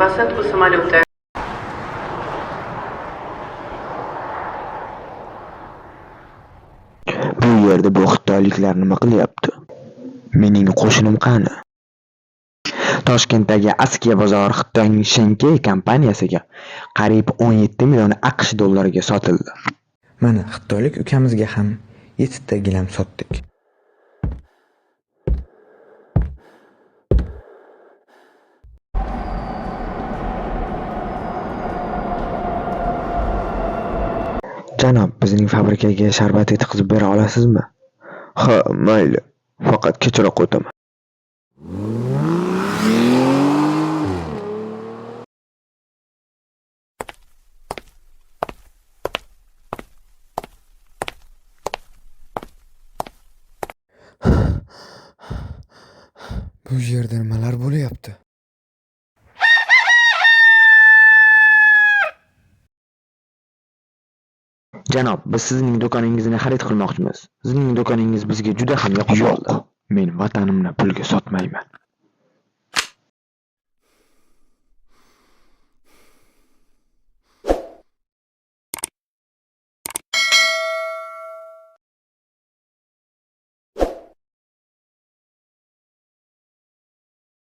посадку самолета. Bu yerda bu xitoyliklar nima qilyapti? Mening qo'shnim qani? Toshkentdagi Askiya bozori Xitoyning Shenkey kompaniyasiga qariyb 17 million AQSh dollariga sotildi. Mana xitoylik ukamizga ham 7 ta gilam sotdik. Janob, bizning fabrikaga sharbat yetkazib bera olasizmi? Ha, mayli. Faqat kechroq o'taman. Bu yerda nimalar bo'lyapti? Janob, biz sizning do'koningizni xarid qilmoqchimiz. Sizning do'koningiz bizga juda ham yoqib qoldi. Men vatanimni pulga sotmayman.